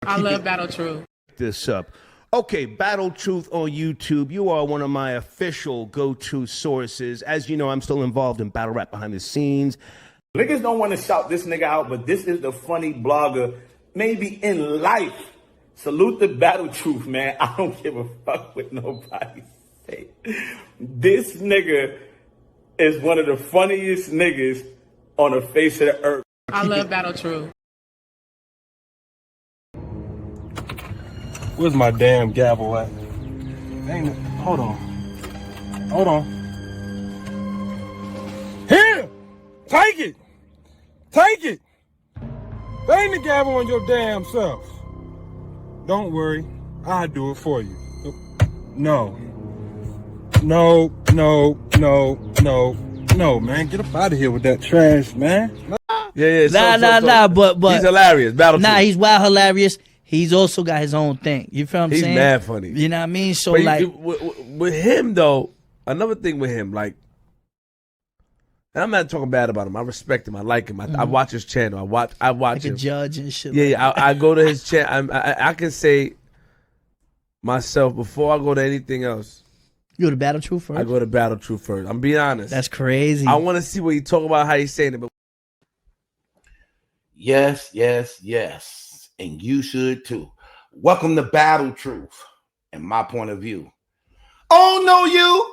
I love Battle Truth. This up. Okay, Battle Truth on YouTube. You are one of my official go-to sources. As you know, I'm still involved in battle rap behind the scenes. Niggas don't want to shout this nigga out, but this is the funny blogger, maybe in life. Salute the Battle Truth, man. I don't give a fuck what nobody say. This nigga is one of the funniest niggas on the face of the earth. I love Battle Truth. Where's my damn gavel at? Hold on. Hold on. Here! Take it! Take it! Bang the gavel on your damn self. Don't worry. I'll do it for you. No. No, no, no, no, no, man. Get up out of here with that trash, man. Yeah. Nah, but he's hilarious. Battle Truth. he's wild hilarious. He's also got his own thing. You feel what I'm saying? He's mad funny. You know what I mean? So but with him though, another thing with him, like, and I'm not talking bad about him. I respect him. I like him. I watch his channel. I watch like him. a judge and shit. Yeah, I go to his channel. I can say myself before I go to anything else. You go to Battle Truth first? I go to Battle Truth first. I'm being honest. That's crazy. I want to see what he talk about, how he's saying it. But yes. And you should too. Welcome to Battle Truth. And my point of view. Oh, no, you.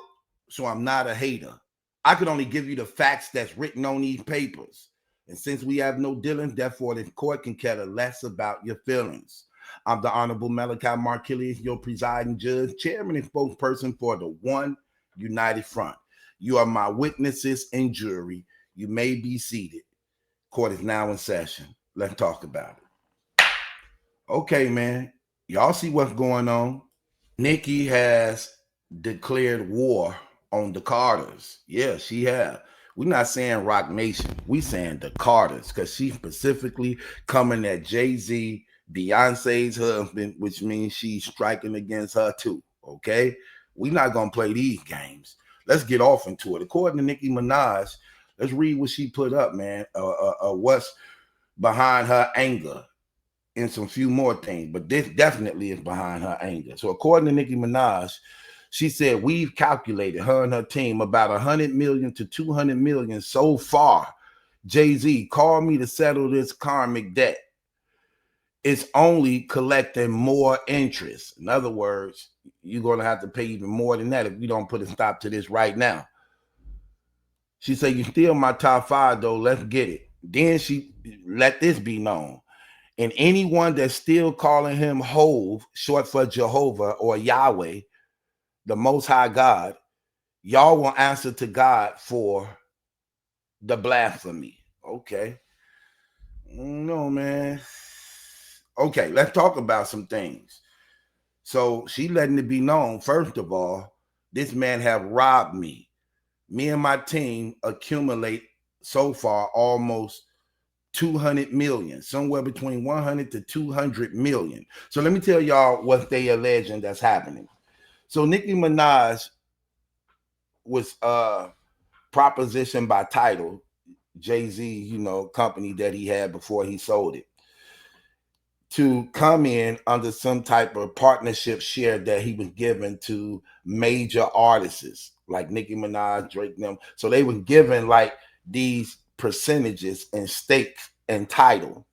So I'm not a hater. I could only give you the facts that's written on these papers. And since we have no dealings, therefore the court can care less about your feelings. I'm the Honorable MallikiBaker, your presiding judge, chairman, and spokesperson for the One United Front. You are my witnesses and jury. You may be seated. Court is now in session. Let's talk about it. Okay, man. Y'all see what's going on? Nicki has declared war on the Carters. Yeah, she has. We're not saying Rock Nation. We saying the Carters, because she's specifically coming at Jay-Z, Beyonce's husband, which means she's striking against her too. Okay, we're not gonna play these games. Let's get off into it. According to Nicki Minaj, let's read what she put up, man. What's behind her anger and some few more things, but this definitely is behind her anger. So according to Nicki Minaj, she said, we've calculated, her and her team, about 100 million to 200 million so far. Jay-Z, call me to settle this karmic debt. It's only collecting more interest. In other words, you're going to have to pay even more than that if we don't put a stop to this right now. She said, you still my top 5, though. Let's get it. Then she let this be known. And anyone that's still calling him Hove, short for Jehovah or Yahweh, the Most High God, y'all will answer to God for the blasphemy. Okay. No, man. Okay, let's talk about some things. So she letting it be known, first of all, this man have robbed me. Me and my team accumulate so far almost 200 million, somewhere between 100 to 200 million. So let me tell y'all what they alleging that's happening. So Nicki Minaj was propositioned by Tidal, Jay-Z, company that he had before he sold it, to come in under some type of partnership share that he was given to major artists like Nicki Minaj, Drake, them. So they were given like these percentages and stakes and Tidal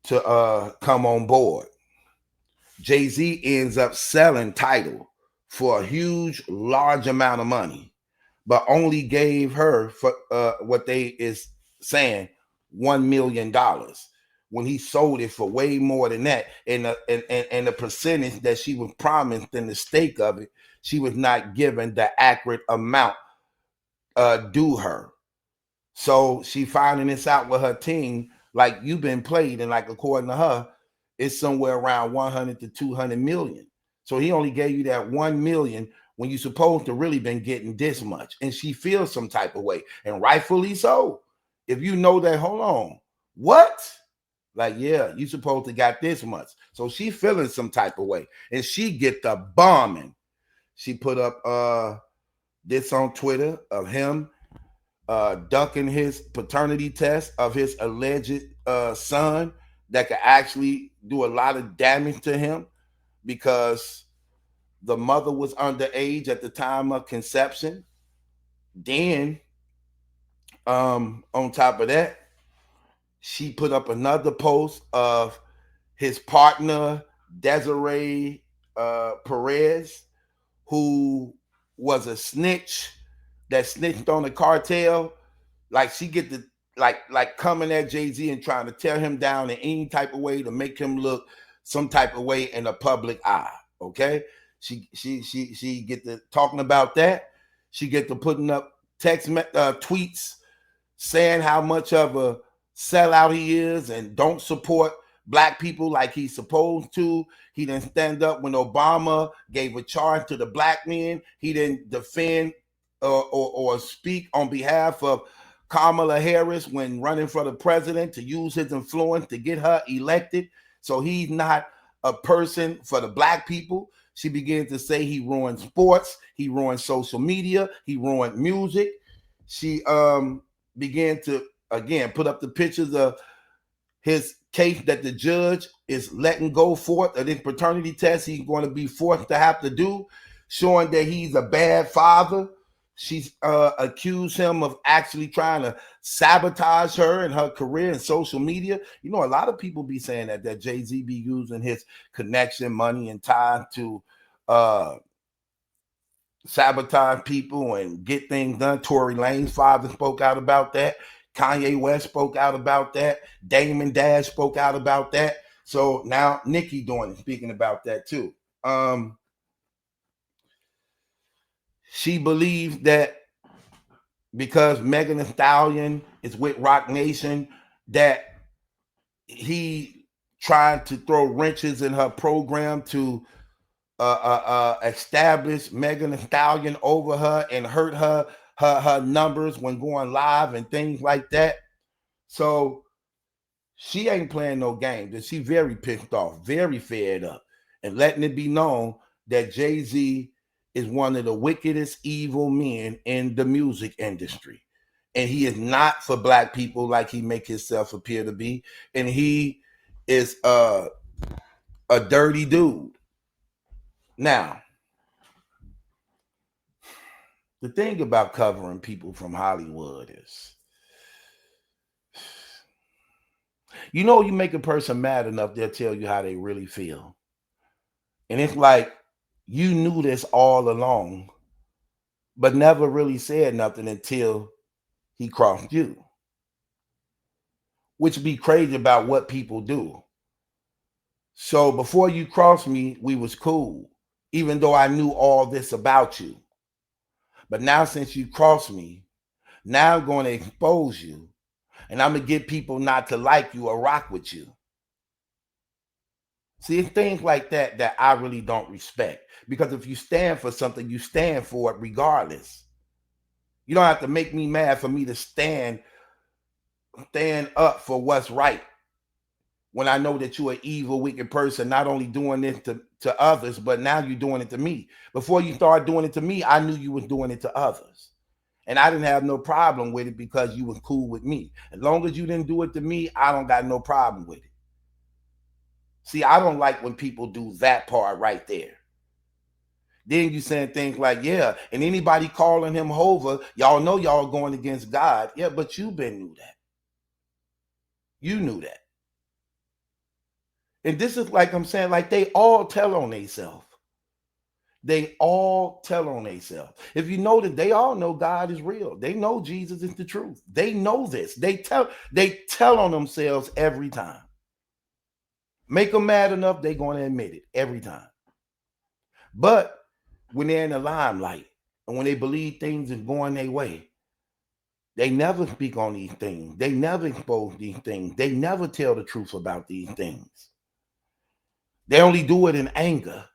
to come on board. Jay-Z ends up selling Tidal for a huge, large amount of money, but only gave her for what they is saying $1 million. When he sold it for way more than that, and the percentage that she was promised and the stake of it, she was not given the accurate amount due her. So she finding this out with her team, like you've been played, and like according to her, it's somewhere around 100 to 200 million. So he only gave you that 1 million when you're supposed to really been getting this much, and she feels some type of way, and rightfully so. If you know that, hold on, what? Like, yeah, you supposed to got this much. So she feeling some type of way. And she get the bombing. She put up this on Twitter of him ducking his paternity test of his alleged son that could actually do a lot of damage to him because the mother was underage at the time of conception. Then, on top of that, she put up another post of his partner, Desiree Perez, who was a snitch that snitched on the cartel. Like she get the like coming at Jay-Z and trying to tear him down in any type of way to make him look some type of way in the public eye. Okay, she get to talking about that. She get to putting up tweets saying how much of a sellout he is and don't support black people like he's supposed to. He didn't stand up when Obama gave a charge to the black men. He didn't defend or speak on behalf of Kamala Harris when running for the president to use his influence to get her elected. So he's not a person for the black people. She began to say he ruined sports, he ruined social media, he ruined music. She began to, again, put up the pictures of his case that the judge is letting go for of this paternity test he's going to be forced to have to do, showing that he's a bad father. She's accused him of actually trying to sabotage her and her career in social media. You know, a lot of people be saying that Jay-Z be using his connection, money, and time to sabotage people and get things done. Tory Lane's father spoke out about that. Kanye West spoke out about that. Damon Dash spoke out about that. So now Nicki speaking about that too. She believes that because Megan Thee Stallion is with Rock Nation, that he tried to throw wrenches in her program to establish Megan Thee Stallion over her and hurt her numbers when going live and things like that. So she ain't playing no games, and she very pissed off, very fed up, and letting it be known that Jay-Z is one of the wickedest evil men in the music industry. And he is not for black people like he make himself appear to be. And he is a dirty dude. Now, the thing about covering people from Hollywood is, you know, you make a person mad enough, they'll tell you how they really feel. And it's like, you knew this all along, but never really said nothing until he crossed you. Which be crazy about what people do. So before you crossed me, we was cool, even though I knew all this about you. But now since you crossed me, now I'm going to expose you, and I'm going to get people not to like you or rock with you. See, it's things like that I really don't respect. Because if you stand for something, you stand for it regardless. You don't have to make me mad for me to stand up for what's right. When I know that you're an evil, wicked person, not only doing this to others, but now you're doing it to me. Before you started doing it to me, I knew you was doing it to others. And I didn't have no problem with it because you was cool with me. As long as you didn't do it to me, I don't got no problem with it. See, I don't like when people do that part right there. Then you saying things like, yeah, and anybody calling him Hova, y'all know y'all going against God. Yeah, but you knew that. You knew that. And this is like I'm saying, like they all tell on themselves. They all tell on themselves. If you know that they all know God is real. They know Jesus is the truth. They know this. They tell on themselves every time. Make them mad enough, they're going to admit it every time. But when they're in the limelight and when they believe things is going their way, they never speak on these things. They never expose these things. They never tell the truth about these things. They only do it in anger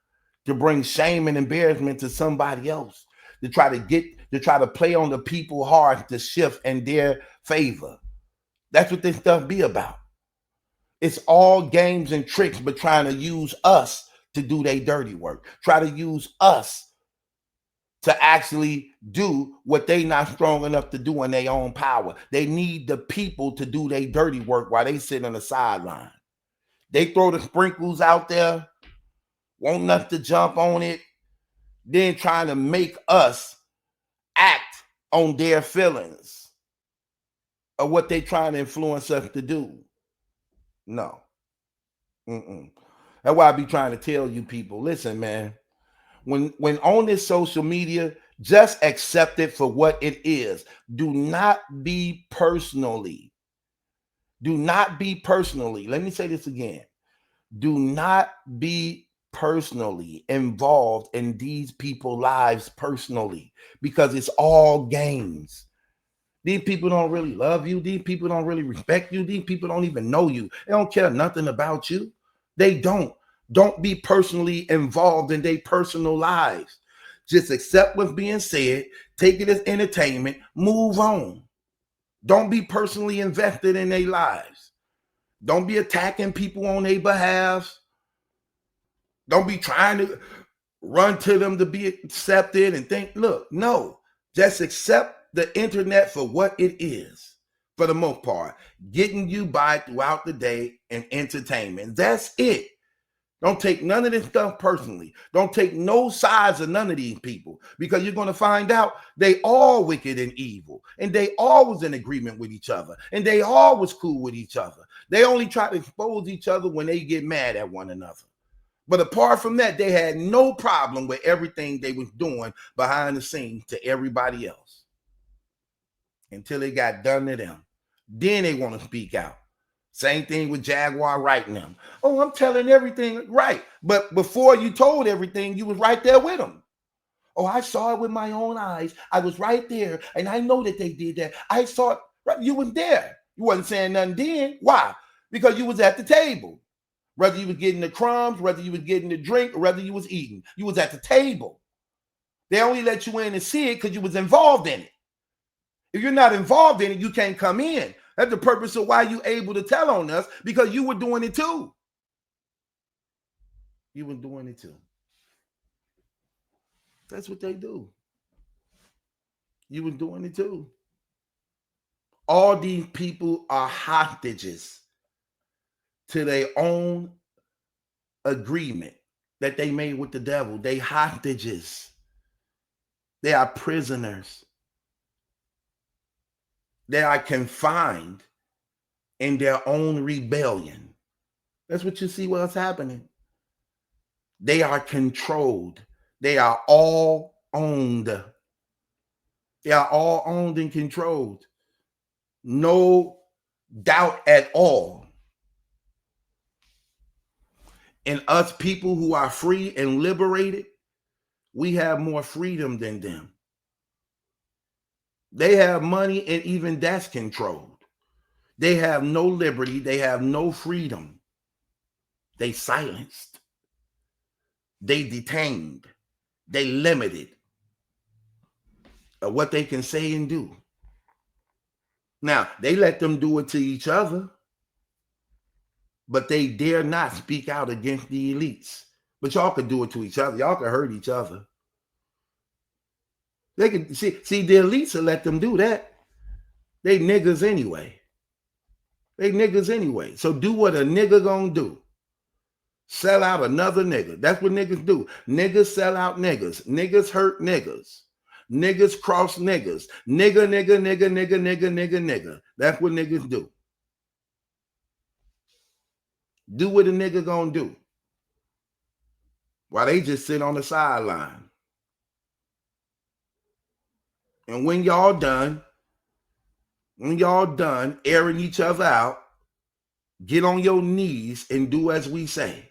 to bring shame and embarrassment to somebody else, to try to play on the people's hearts to shift in their favor. That's what this stuff be about. It's all games and tricks, but trying to use us to do their dirty work. Try to use us to actually do what they not strong enough to do in their own power. They need the people to do their dirty work while they sit on the sideline. They throw the sprinkles out there, want us to jump on it, then trying to make us act on their feelings of what they trying to influence us to do. No. That's why I be trying to tell you people, listen, man, when on this social media, just accept it for what it is. Do not be personally. Do not be personally. Let me say this again. Do not be personally involved in these people's lives personally, because it's all games. These people don't really love you. These people don't really respect you. These people don't even know you. They don't care nothing about you. They don't. Don't be personally involved in their personal lives. Just accept what's being said, take it as entertainment, move on. Don't be personally invested in their lives. Don't be attacking people on their behalf. Don't be trying to run to them to be accepted and think, look, no, just accept the internet for what it is, for the most part, getting you by throughout the day and entertainment. That's it. Don't take none of this stuff personally. Don't take no sides of none of these people, because you're going to find out they all wicked and evil, and they always in agreement with each other, and they always cool with each other. They only try to expose each other when they get mad at one another. But apart from that, they had no problem with everything they was doing behind the scenes to everybody else until it got done to them. Then they want to speak out. Same thing with Jaguar writing them. Oh, I'm telling everything right. But before you told everything, you was right there with them. Oh, I saw it with my own eyes. I was right there. And I know that they did that. I saw it. Right. You was there. You wasn't saying nothing then. Why? Because you was at the table. Whether you was getting the crumbs, whether you was getting the drink, or whether you was eating. You was at the table. They only let you in and see it because you was involved in it. If you're not involved in it, you can't come in. That's the purpose of why you able to tell on us, because you were doing it too. You were doing it too. That's what they do. You were doing it too. All these people are hostages to their own agreement that they made with the devil. They hostages. They are prisoners. They are confined in their own rebellion. That's what you see what's happening. They are controlled. They are all owned. They are all owned and controlled. No doubt at all. And us people who are free and liberated, we have more freedom than them. They have money, and even that's controlled. They have no liberty. They have no freedom. They silenced. They detained. They limited of what they can say and do. Now, they let them do it to each other, but they dare not speak out against the elites. But y'all could do it to each other. Y'all could hurt each other. They can see the elites will let them do that. They niggas anyway. They niggas anyway. So do what a nigga gonna do. Sell out another nigga. That's what niggas do. Niggas sell out niggas. Niggas hurt niggas. Niggas cross niggas. Nigga. That's what niggas do. Do what a nigga gonna do. While they just sit on the sideline. And when y'all done airing each other out, get on your knees and do as we say.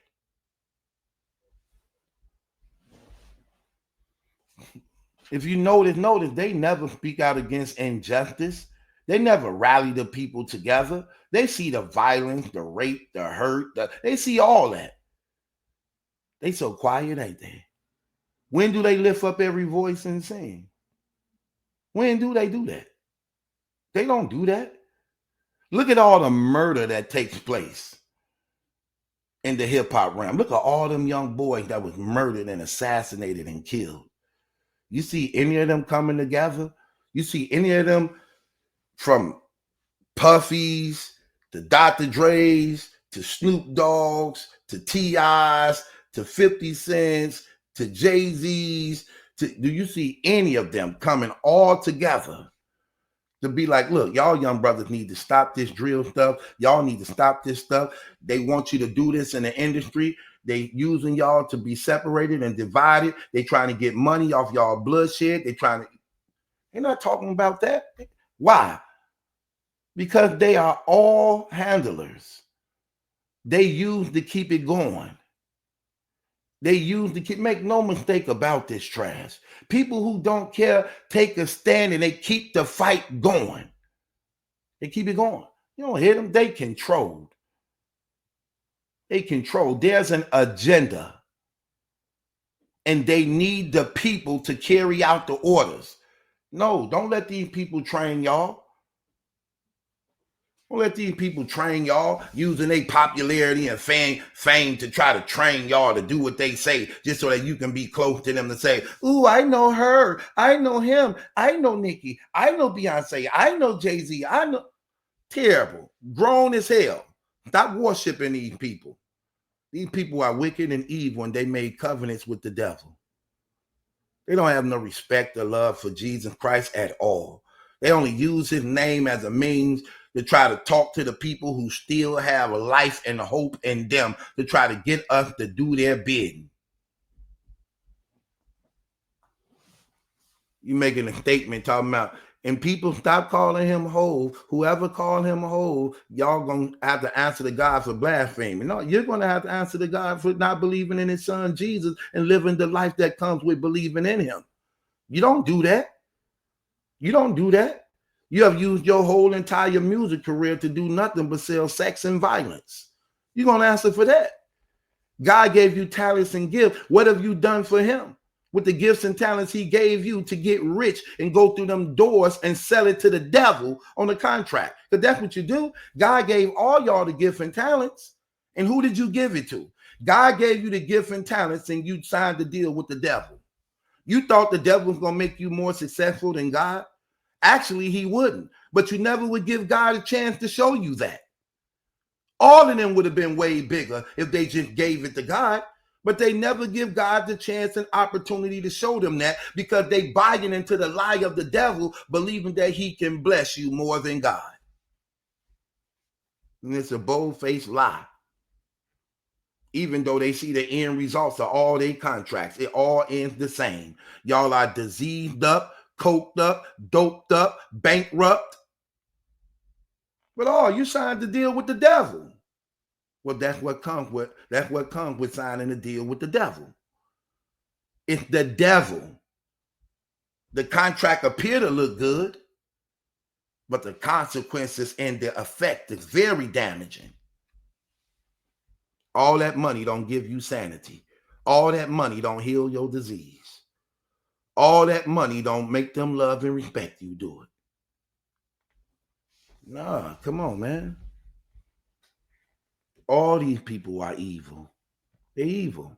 If you notice, they never speak out against injustice. They never rally the people together. They see the violence, the rape, the hurt. They see all that. They so quiet, ain't they? When do they lift up every voice and sing? When do they do that? They don't do that. Look at all the murder that takes place in the hip hop realm. Look at all them young boys that was murdered and assassinated and killed. You see any of them coming together? You see any of them, from Puffy's to Dr. Dre's to Snoop Dogg's, to T.I.'s, to 50 Cent's, to Jay-Z's, do you see any of them coming all together to be like, look, y'all young brothers need to stop this drill stuff. Y'all need to stop this stuff. They want you to do this in the industry. They using y'all to be separated and divided. They trying to get money off y'all bloodshed. They're not talking about that. Why? Because they are all handlers. They use to keep it going. They use to keep, make no mistake about this trash. People who don't care take a stand and they keep the fight going. They keep it going. You don't hear them. They control. They control. There's an agenda. And they need the people to carry out the orders. No, don't let these people train y'all. Don't let these people train y'all using their popularity and fame to try to train y'all to do what they say just so that you can be close to them to say, ooh, I know her. I know him. I know Nicki. I know Beyonce. I know Jay-Z. I know. Terrible. Grown as hell. Stop worshiping these people. These people are wicked and evil and they made covenants with the devil. They don't have no respect or love for Jesus Christ at all. They only use his name as a means to try to talk to the people who still have a life and hope in them, to try to get us to do their bidding. You making a statement talking about, and people stop calling him whole. Whoever called him whole, y'all gonna have to answer to God for blasphemy. No, you're gonna have to answer to God for not believing in his son Jesus and living the life that comes with believing in him. You don't do that. You don't do that. You have used your whole entire music career to do nothing but sell sex and violence. You're going to answer for that. God gave you talents and gifts. What have you done for him with the gifts and talents he gave you to get rich and go through them doors and sell it to the devil on the contract? Because that's what you do. God gave all y'all the gifts and talents. And who did you give it to? God gave you the gifts and talents and you signed the deal with the devil. You thought the devil was going to make you more successful than God? Actually, he wouldn't, but you never would give God a chance to show you that. All of them would have been way bigger if they just gave it to God, but they never give God the chance and opportunity to show them that because they buying into the lie of the devil, believing that he can bless you more than God. And it's a bold-faced lie. Even though they see the end results of all their contracts, it all ends the same. Y'all are diseased up, coked up, doped up, bankrupt. But you signed the deal with the devil. Well, that's what comes with signing a deal with the devil. It's the devil. The contract appear to look good, but the consequences and the effect is very damaging. All that money don't give you sanity. All that money don't heal your disease. All that money don't make them love and respect you do it. Nah, come on, man. All these people are evil. They're evil.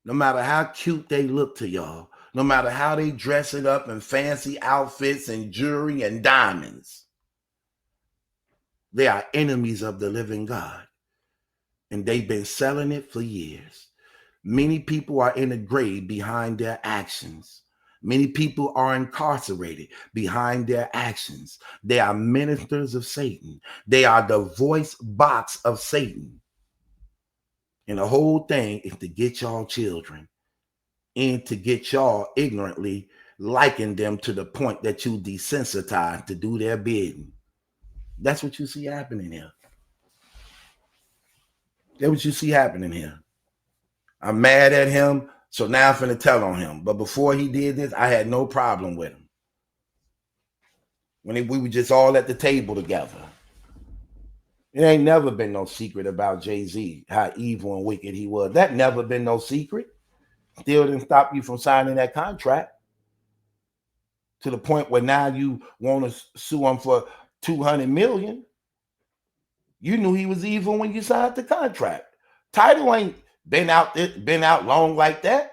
No matter how cute they look to y'all, no matter how they dress it up in fancy outfits and jewelry and diamonds, they are enemies of the living God. And they've been selling it for years. Many people are in the grave behind their actions. Many people are incarcerated behind their actions. They are ministers of Satan. They are the voice box of Satan. And the whole thing is to get y'all children and to get y'all ignorantly liking them to the point that you desensitize to do their bidding. That's what you see happening here. That's what you see happening here. I'm mad at him, so now I'm finna tell on him. But before he did this, I had no problem with him. We were just all at the table together. It ain't never been no secret about Jay-Z, how evil and wicked he was. That never been no secret. Still didn't stop you from signing that contract. To the point where now you want to sue him for $200 million. You knew he was evil when you signed the contract. Title ain't been out long like that.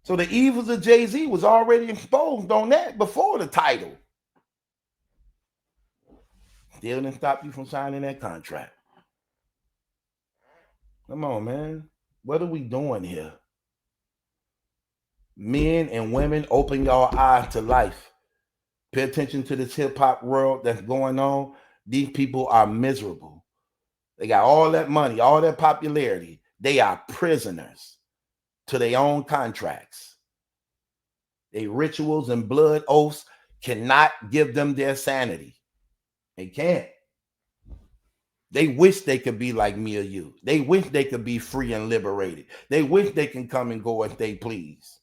So the evils of Jay-Z was already exposed on that before the title. still didn't stop you from signing that contract. Come on, man. What are we doing here? Men and women, open your eyes to life. Pay attention to this hip-hop world that's going on. These people are miserable. They got all that money, all that popularity. They are prisoners to their own contracts. Their rituals and blood oaths cannot give them their sanity. They can't. They wish they could be like me or you. They wish they could be free and liberated. They wish they can come and go as they please.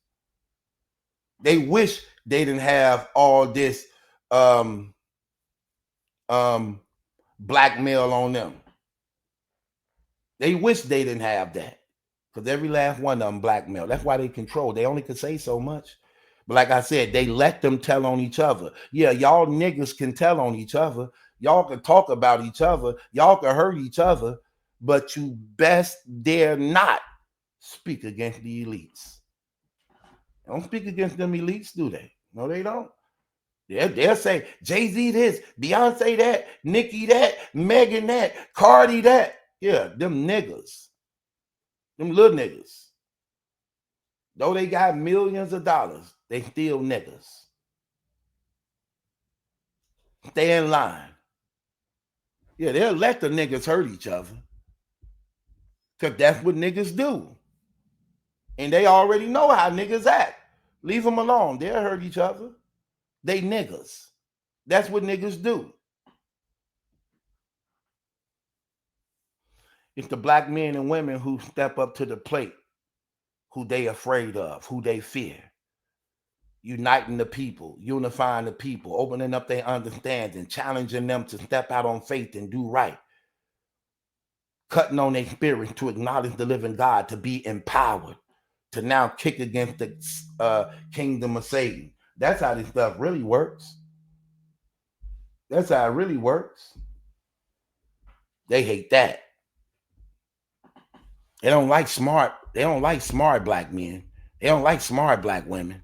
They wish they didn't have all this blackmail on them. They wish they didn't have that, because every last one of them blackmail. That's why they control. They only can say so much. But like I said, they let them tell on each other. Yeah, y'all niggas can tell on each other. Y'all can talk about each other. Y'all can hurt each other. But you best dare not speak against the elites. They don't speak against them elites, do they? No, they don't. They'll say Jay-Z this, Beyonce that, Nicki that, Megan that, Cardi that. Yeah, them niggas. Them little niggas. Though they got millions of dollars, they still niggas. Stay in line. Yeah, they'll let the niggas hurt each other, because that's what niggas do. And they already know how niggas act. Leave them alone. They'll hurt each other. They niggas. That's what niggas do. It's the black men and women who step up to the plate, who they afraid of, who they fear. Uniting the people, unifying the people, opening up their understanding, challenging them to step out on faith and do right. Cutting on their spirit to acknowledge the living God, to be empowered, to now kick against the kingdom of Satan. That's how this stuff really works. That's how it really works. They hate that. They don't like smart black men. They don't like smart black women.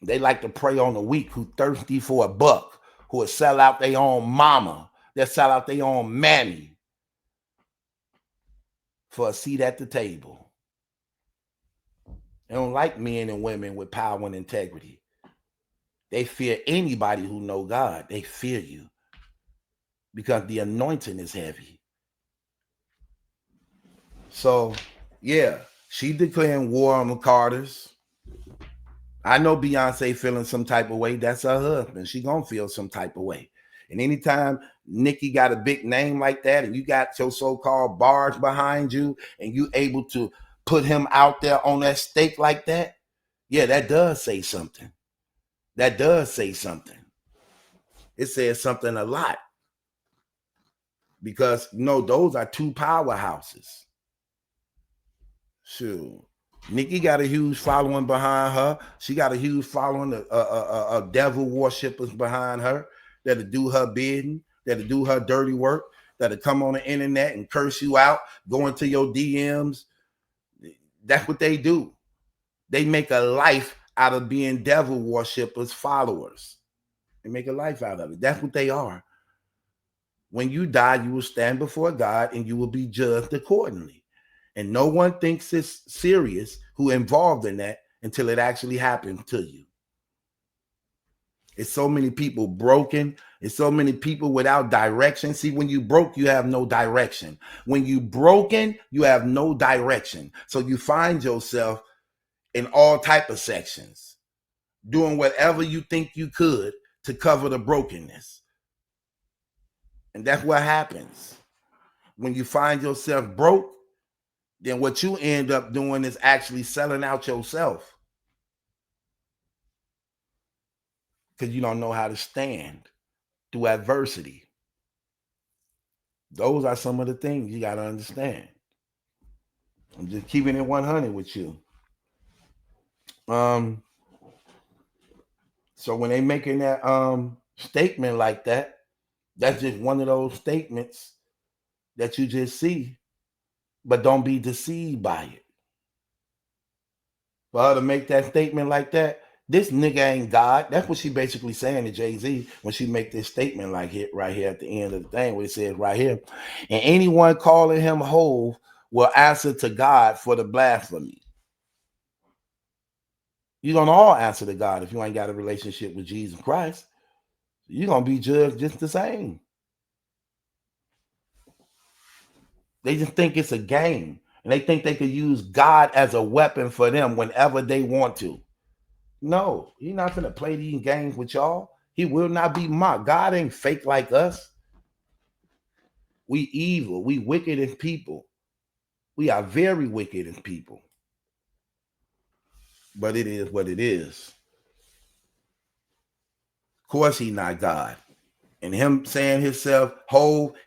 They like to prey on the weak who thirsty for a buck, who will sell out their own mama, they'll sell out their own mammy for a seat at the table. They don't like men and women with power and integrity. They fear anybody who know God. They fear you because the anointing is heavy. So, yeah, she declaring war on the Carters. I know Beyonce feeling some type of way. That's her husband. She gonna feel some type of way. And anytime Nicki got a big name like that, and you got your so-called bars behind you, and you able to put him out there on that stake like that, yeah, that does say something. That does say something. It says something a lot. Because, those are two powerhouses. Sure. Nicki got a huge following behind her. She got a huge following of devil worshippers behind her that'll do her bidding, that'll do her dirty work, that'll come on the internet and curse you out, go into your DMs. That's what they do. They make a life out of being devil worshippers followers. They make a life out of it. That's what they are. When you die, you will stand before God and you will be judged accordingly. And no one thinks it's serious who involved in that until it actually happened to you. It's so many people broken. It's so many people without direction. See, when you broke, you have no direction. When you broken, you have no direction. So you find yourself in all type of sections, doing whatever you think you could to cover the brokenness. And that's what happens. When you find yourself broke, then what you end up doing is actually selling out yourself. Because you don't know how to stand through adversity. Those are some of the things you got to understand. I'm just keeping it 100 with you. So when they making that statement like that, that's just one of those statements that you just see. But don't be deceived by it. For her to make that statement like that, This nigga ain't God. That's what she basically saying to Jay-Z when she make this statement like it right here at the end of the thing where it says right here, and anyone calling him Hov will answer to God for the blasphemy. You're gonna all answer to God if you ain't got a relationship with Jesus Christ. You're gonna be judged just the same. They just think it's a game, and they think they could use God as a weapon for them whenever they want to. No, he's not gonna play these games with y'all. He will not be mocked. God ain't fake like us. We evil. We wicked as people. We are very wicked as people. But it is what it is. Of course, he not God. And him saying himself,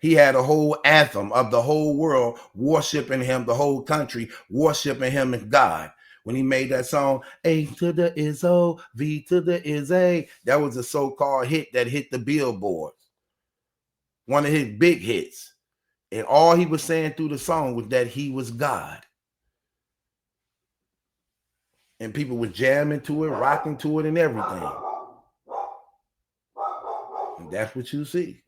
he had a whole anthem of the whole world worshiping him, the whole country worshiping him as God. When he made that song, A to the is O, V to the is A, that was a so-called hit that hit the billboards. One of his big hits. And all he was saying through the song was that he was God. And people were jamming to it, rocking to it, and everything. And that's what you see.